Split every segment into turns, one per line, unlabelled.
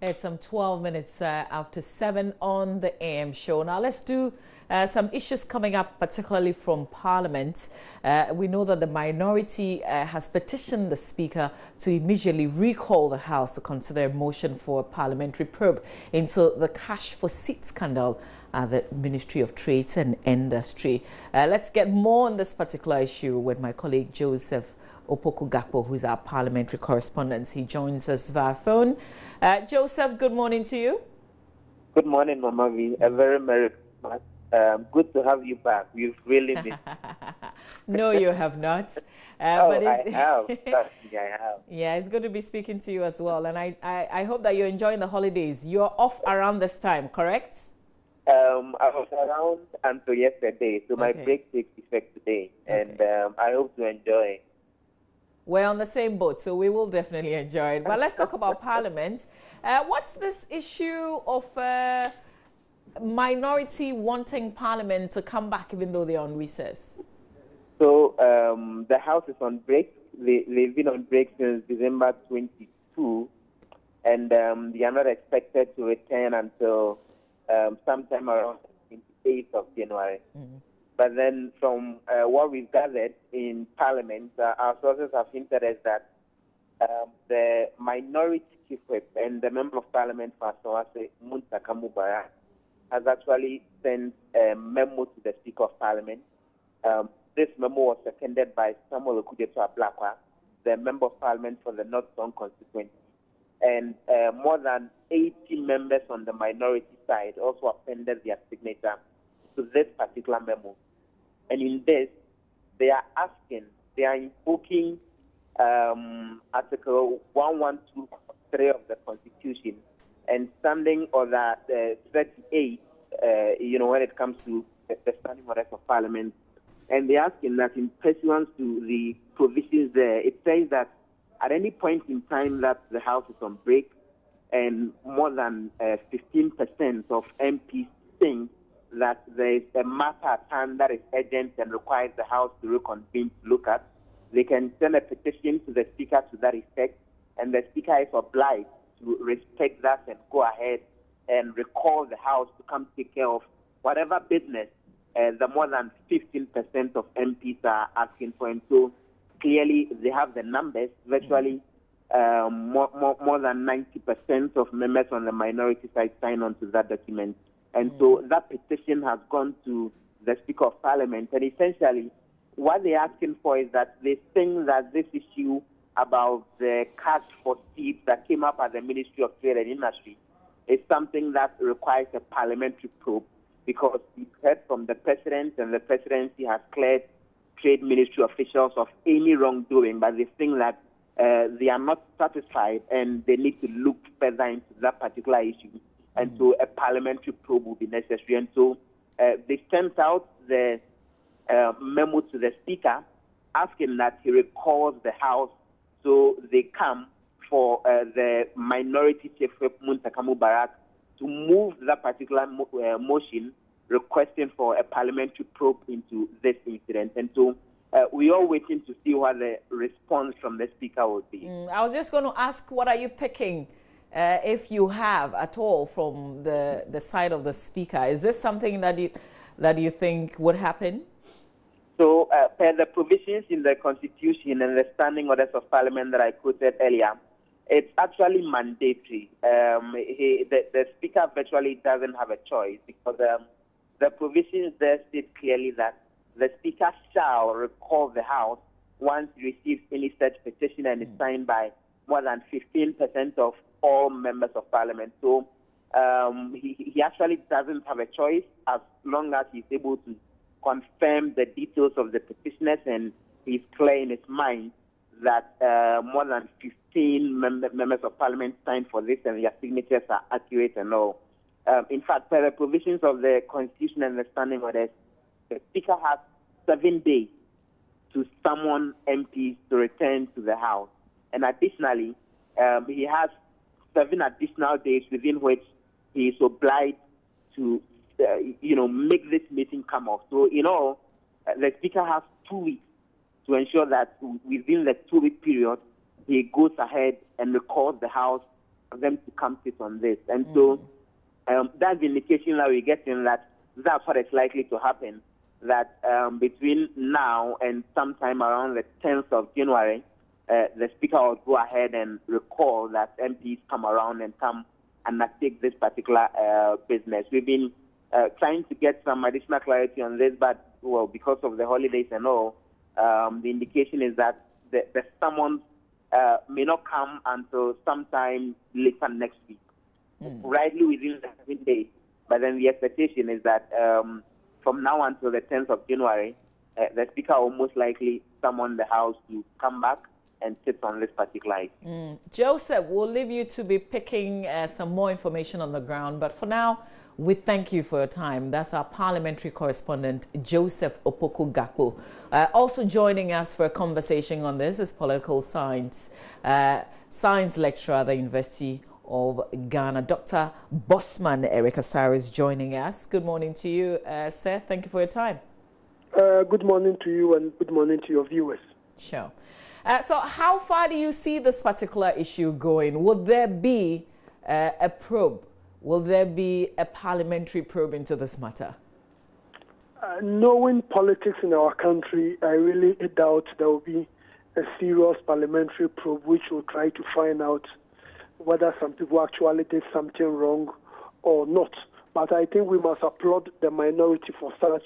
It's some 12 minutes after 7 on the AM show. Now let's do some issues coming up, particularly from Parliament. We know that the minority has petitioned the Speaker to immediately recall the House to consider a motion for a parliamentary probe into the cash for seat scandal at the Ministry of Trade and Industry. Let's get more on this particular issue with my colleague Joseph Opoku-Gakpo, who's our parliamentary correspondent. He joins us via phone. Joseph, good morning to you.
Good morning, Mama V. A very Merry Christmas. Good to have you back. You've really missed
No, you have not.
But I have. I have.
Yeah, it's good to be speaking to you as well. And I hope that you're enjoying the holidays. You're off around this time, correct?
I was around until yesterday, so my break takes effect today. And I hope to enjoy.
We're on the same boat, so we will definitely enjoy it. But let's talk about Parliament. What's this issue of minority wanting Parliament to come back even though they're on recess?
So the House is on break. They've been on break since December 22, and they are not expected to return until sometime around the 28th of January. Mm-hmm. But then from what we've gathered in Parliament, our sources have hinted us that the minority chief whip and the member of Parliament for Asawase, Muntaka Mubarak, has actually sent a memo to the Speaker of Parliament. This memo was seconded by Samuel Okudeto Ablakwa, the member of Parliament for the North Zone constituency. And more than 80 members on the minority side also appended their signature to this particular memo. And in this, they are invoking Article 1123 of the Constitution and standing order 38, when it comes to the standing orders of Parliament. And they're asking that in pursuance to the provisions there, it says that at any point in time that the House is on break and more than 15% of MPs think that there is a matter at hand that is urgent and requires the House to reconvene to look at, they can send a petition to the Speaker to that effect, and the Speaker is obliged to respect that and go ahead and recall the House to come take care of whatever business the more than 15% of MPs are asking for. And so clearly they have the numbers. Virtually more than 90% of members on the minority side sign on to that document. And so that petition has gone to the Speaker of Parliament. And essentially, what they're asking for is that they think that this issue about the cash for seats that came up at the Ministry of Trade and Industry is something that requires a parliamentary probe, because we've heard from the President, and the Presidency has cleared Trade Ministry officials of any wrongdoing, but they think that they are not satisfied and they need to look further into that particular issue. And so a parliamentary probe will be necessary. And so they sent out the memo to the Speaker asking that he recalls the House so they come for the minority chief whip Muntaka Mubarak to move that particular motion requesting for a parliamentary probe into this incident. And so we're all waiting to see what the response from the Speaker will be.
I was just going to ask, what are you picking, if you have at all, from the side of the Speaker? Is this something that you think would happen?
So, per the provisions in the Constitution and the standing orders of Parliament that I quoted earlier, it's actually mandatory. The Speaker virtually doesn't have a choice, because the provisions there state clearly that the Speaker shall recall the House once he receives any such petition and is signed by more than 15% of all members of Parliament. So he actually doesn't have a choice, as long as he's able to confirm the details of the petitioners and he's clear in his mind that more than 15 members of Parliament signed for this and their signatures are accurate and all. In fact, per the provisions of the Constitution and the standing orders, the Speaker has 7 days to summon MPs to return to the House. And additionally, he has 7 additional days within which he is obliged to, make this meeting come off. So, the Speaker has 2 weeks to ensure that within the 2-week period, he goes ahead and recalls the House them to come sit on this. And so that's the indication that we're getting that that's what is likely to happen, that between now and sometime around the 10th of January, the Speaker will go ahead and recall that MPs come around and come and undertake this particular business. We've been trying to get some additional clarity on this, but, well, because of the holidays and all, the indication is that the summons may not come until sometime later next week, rightly within the 7 days. But then the expectation is that from now until the 10th of January, the Speaker will most likely summon the House to come back and sit on this particular issue.
Joseph, we'll leave you to be picking some more information on the ground. But for now, we thank you for your time. That's our parliamentary correspondent, Joseph Opoku Gakpo. Also joining us for a conversation on this is political science lecturer at the University of Ghana, Dr. Bosman Eric Asare is joining us. Good morning to you, sir. Thank you for your time.
Good morning to you and good morning to your viewers.
Sure. So how far do you see this particular issue going? Would there be a probe? Will there be a parliamentary probe into this matter?
Knowing politics in our country, I really doubt there will be a serious parliamentary probe which will try to find out whether some people actually did something wrong or not. But I think we must applaud the minority for such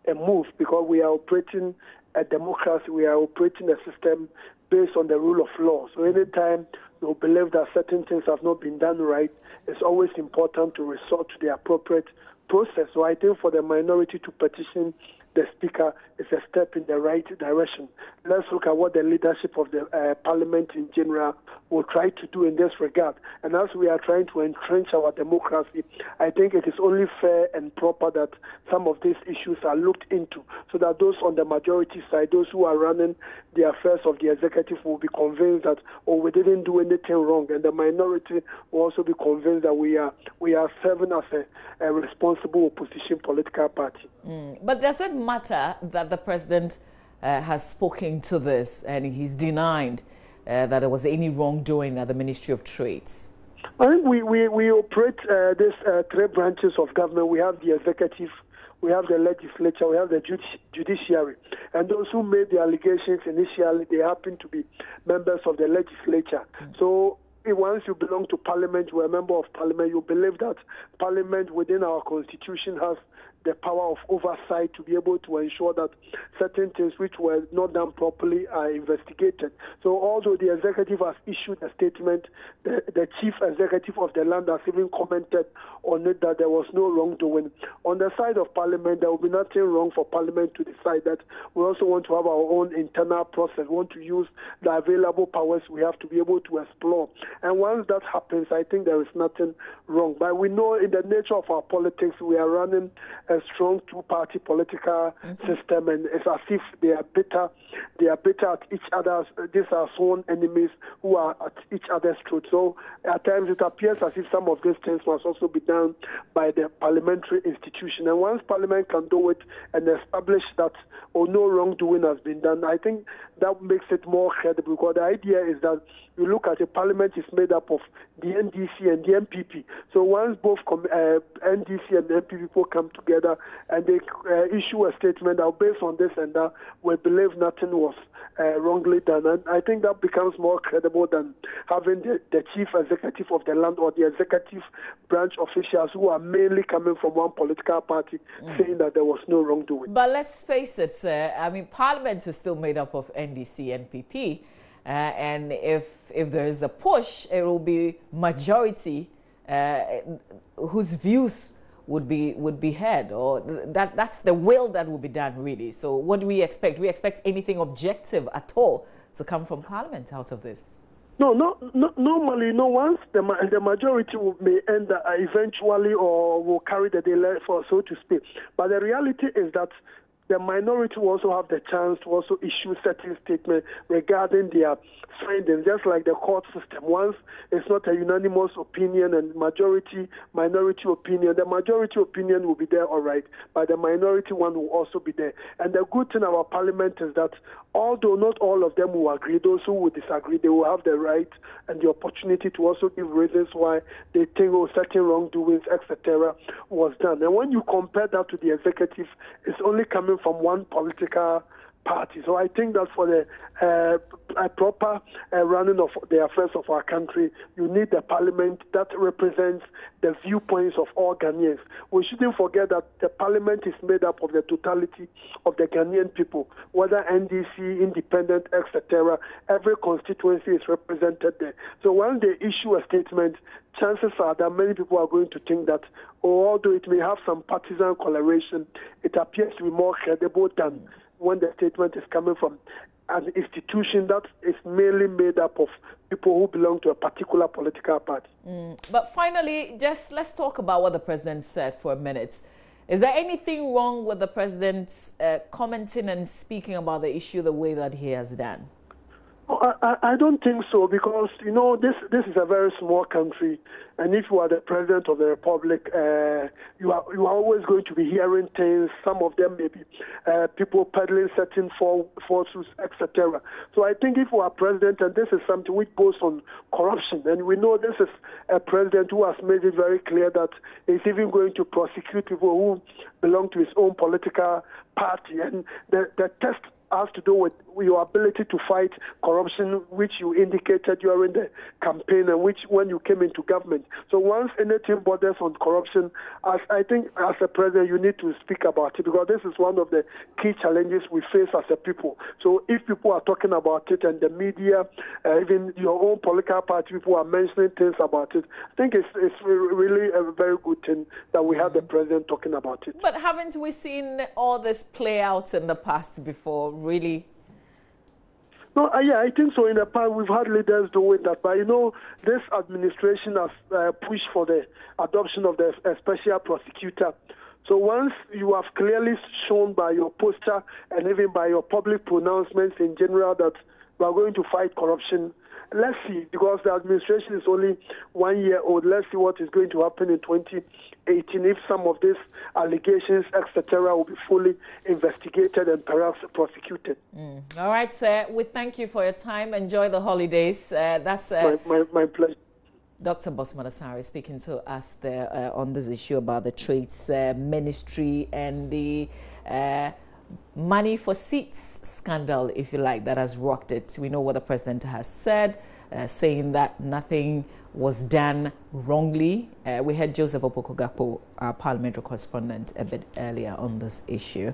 a move, because we are operating a democracy, we are operating a system based on the rule of law. So anytime you believe that certain things have not been done right, it's always important to resort to the appropriate process. So I think for the minority to petition the Speaker is a step in the right direction. Let's look at what the leadership of the Parliament in general will try to do in this regard. And as we are trying to entrench our democracy, I think it is only fair and proper that some of these issues are looked into, so that those on the majority side, those who are running the affairs of the executive, will be convinced that, oh, we didn't do anything wrong, and the minority will also be convinced that we are serving as a responsible opposition political party.
But does it matter that the president has spoken to this and he's denied that there was any wrongdoing at the Ministry of Trades?
I think we operate these three branches of government. We have the executive, we have the legislature, we have the judiciary. And those who made the allegations initially, they happen to be members of the legislature. So once you belong to Parliament, you are a member of Parliament, you believe that Parliament within our Constitution has the power of oversight to be able to ensure that certain things which were not done properly are investigated. So although the executive has issued a statement, the chief executive of the land has even commented on it that there was no wrongdoing. On the side of Parliament, there will be nothing wrong for Parliament to decide that we also want to have our own internal process. We want to use the available powers we have to be able to explore. And once that happens, I think there is nothing wrong. But we know in the nature of our politics, we are running a strong two-party political system, and it's as if they are bitter at each other's. These are sworn enemies who are at each other's throat. So at times it appears as if some of these things must also be done by the parliamentary institution. And once Parliament can do it and establish that no wrongdoing has been done, I think that makes it more credible, because the idea is that you look at a Parliament is made up of the NDC and the MPP. So once both NDC and the MPP people come together and they issue a statement that based on this and that, we believe nothing was wrongly done. And I think that becomes more credible than having the chief executive of the land or the executive branch officials who are mainly coming from one political party saying that there was no wrongdoing.
But let's face it, sir, I mean, Parliament is still made up of NDC and NPP. And if there is a push, it will be majority whose views would be heard, or that's the will that will be done, really. So what do we expect? Do we expect anything objective at all to come from Parliament out of this?
No, normally, once the majority may end eventually or will carry the day, for so to speak. But the reality is that the minority will also have the chance to also issue certain statements regarding their findings, just like the court system. Once it's not a unanimous opinion and minority opinion, the majority opinion will be there, all right, but the minority one will also be there. And the good thing about Parliament is that although not all of them will agree, those who will disagree, they will have the right and the opportunity to also give reasons why they think certain wrongdoings, etc., was done. And when you compare that to the executive, it's only coming from one political party. So I think that for the proper running of the affairs of our country, you need the parliament that represents the viewpoints of all Ghanaians. We shouldn't forget that the parliament is made up of the totality of the Ghanaian people, whether NDC, independent, etc. Every constituency is represented there. So when they issue a statement, chances are that many people are going to think that, although it may have some partisan coloration, it appears to be more credible than when the statement is coming from an institution that is mainly made up of people who belong to a particular political party.
But finally, just let's talk about what the president said for a minute. Is there anything wrong with the president commenting and speaking about the issue the way that he has done?
I don't think so, because, you know, this is a very small country, and if you are the president of the republic, you are always going to be hearing things. Some of them may be people peddling certain falsehoods, etc. So I think if you are president, and this is something which goes on corruption, and we know this is a president who has made it very clear that he's even going to prosecute people who belong to his own political party, and the test has to do with your ability to fight corruption, which you indicated during the campaign and which when you came into government. So once anything borders on corruption, I think as a president, you need to speak about it, because this is one of the key challenges we face as a people. So if people are talking about it, and the media, even your own political party people are mentioning things about it, I think it's really a very good thing that we have the president talking about it.
But haven't we seen all this play out in the past before, really?
No, yeah, I think so. In the past, we've had leaders doing that. But, you know, this administration has pushed for the adoption of the special prosecutor. So once you have clearly shown by your poster and even by your public pronouncements in general that we are going to fight corruption, let's see, because the administration is only 1 year old. Let's see what is going to happen in 2018 if some of these allegations, etc., will be fully investigated and perhaps prosecuted.
All right, sir. We thank you for your time. Enjoy the holidays. That's
my pleasure.
Dr. Bosman Asare speaking to us there on this issue about the Trades Ministry and the money for seats scandal, if you like, that has rocked it. We know what the president has said, saying that nothing was done wrongly. We had Joseph Opoku-Gakpo, our parliamentary correspondent, a bit earlier on this issue.